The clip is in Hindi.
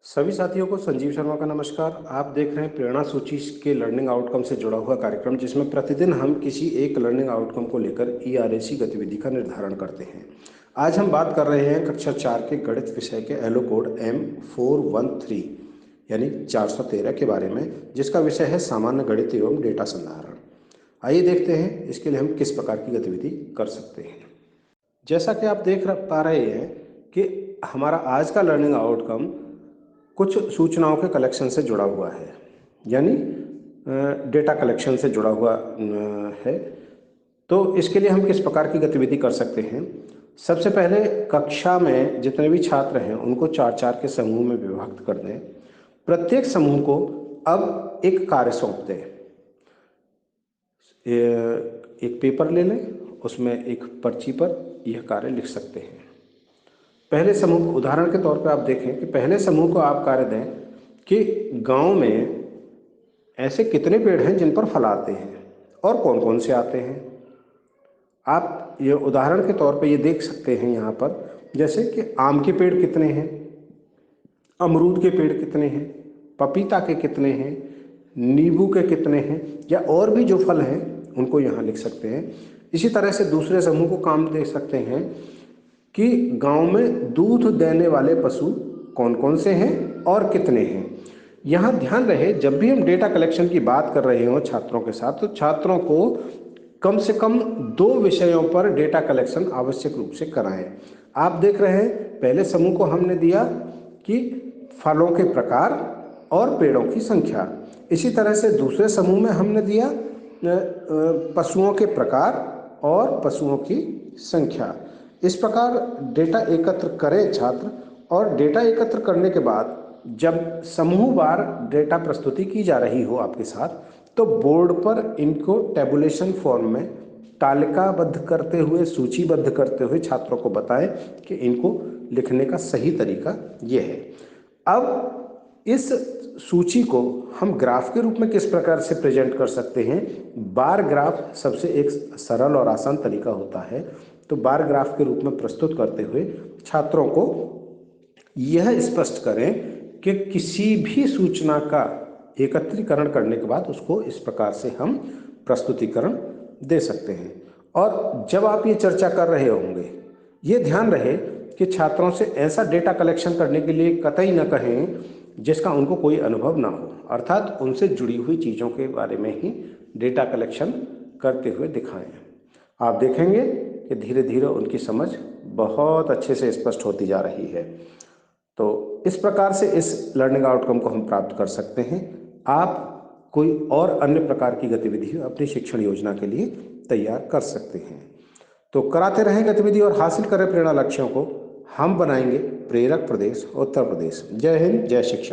सभी साथियों को संजीव शर्मा का नमस्कार। आप देख रहे हैं प्रेरणा सूची के लर्निंग आउटकम से जुड़ा हुआ कार्यक्रम, जिसमें प्रतिदिन हम किसी एक लर्निंग आउटकम को लेकर ERAC गतिविधि का निर्धारण करते हैं। आज हम बात कर रहे हैं कक्षा 4 के गणित विषय के एलो कोड M413 यानी 413 के बारे में, जिसका विषय है सामान्य गणित एवं डेटा संधारण। आइए देखते हैं इसके लिए हम किस प्रकार की गतिविधि कर सकते हैं। जैसा कि आप देख पा रहे हैं कि हमारा आज का लर्निंग आउटकम कुछ सूचनाओं के कलेक्शन से जुड़ा हुआ है, यानी डेटा कलेक्शन से जुड़ा हुआ है। तो इसके लिए हम किस प्रकार की गतिविधि कर सकते हैं। सबसे पहले कक्षा में जितने भी छात्र हैं उनको 4-4 के समूह में विभक्त कर दें। प्रत्येक समूह को अब एक कार्य सौंप दें। एक पेपर ले लें, उसमें एक पर्ची पर यह कार्य लिख सकते हैं। पहले समूह को उदाहरण के तौर पे आप देखें कि पहले समूह को आप कार्य दें कि गांव में ऐसे कितने पेड़ हैं जिन पर फल आते हैं और कौन कौन से आते हैं। आप ये उदाहरण के तौर पे ये देख सकते हैं यहाँ पर, जैसे कि आम के पेड़ कितने हैं, अमरूद के पेड़ कितने हैं, पपीता के कितने हैं, नींबू के कितने हैं, या और भी जो फल हैं उनको यहाँ लिख सकते हैं। इसी तरह से दूसरे समूह को काम दे सकते हैं कि गांव में दूध देने वाले पशु कौन कौन से हैं और कितने हैं। यहाँ ध्यान रहे, जब भी हम डेटा कलेक्शन की बात कर रहे हों छात्रों के साथ, तो छात्रों को कम से कम 2 विषयों पर डेटा कलेक्शन आवश्यक रूप से कराएं। आप देख रहे हैं पहले समूह को हमने दिया कि फलों के प्रकार और पेड़ों की संख्या। इसी तरह से दूसरे समूह में हमने दिया पशुओं के प्रकार और पशुओं की संख्या। इस प्रकार डेटा एकत्र करें छात्र, और डेटा एकत्र करने के बाद जब समूहवार डेटा प्रस्तुति की जा रही हो आपके साथ, तो बोर्ड पर इनको टेबुलेशन फॉर्म में तालिकाबद्ध करते हुए, सूचीबद्ध करते हुए छात्रों को बताएं कि इनको लिखने का सही तरीका ये है। अब इस सूची को हम ग्राफ के रूप में किस प्रकार से प्रेजेंट कर सकते हैं। बार ग्राफ सबसे एक सरल और आसान तरीका होता है। तो बार ग्राफ के रूप में प्रस्तुत करते हुए छात्रों को यह स्पष्ट करें कि किसी भी सूचना का एकत्रीकरण करने के बाद उसको इस प्रकार से हम प्रस्तुतिकरण दे सकते हैं। और जब आप ये चर्चा कर रहे होंगे, ये ध्यान रहे कि छात्रों से ऐसा डेटा कलेक्शन करने के लिए कतई न कहें जिसका उनको कोई अनुभव ना हो, अर्थात उनसे जुड़ी हुई चीज़ों के बारे में ही डेटा कलेक्शन करते हुए दिखाएं। आप देखेंगे कि धीरे धीरे उनकी समझ बहुत अच्छे से स्पष्ट होती जा रही है। तो इस प्रकार से इस लर्निंग आउटकम को हम प्राप्त कर सकते हैं। आप कोई और अन्य प्रकार की गतिविधि अपनी शिक्षण योजना के लिए तैयार कर सकते हैं। तो कराते रहें गतिविधि और हासिल करें प्रेरणा लक्ष्यों को। हम बनाएंगे प्रेरक प्रदेश उत्तर प्रदेश। जय हिंद, जय शिक्षा।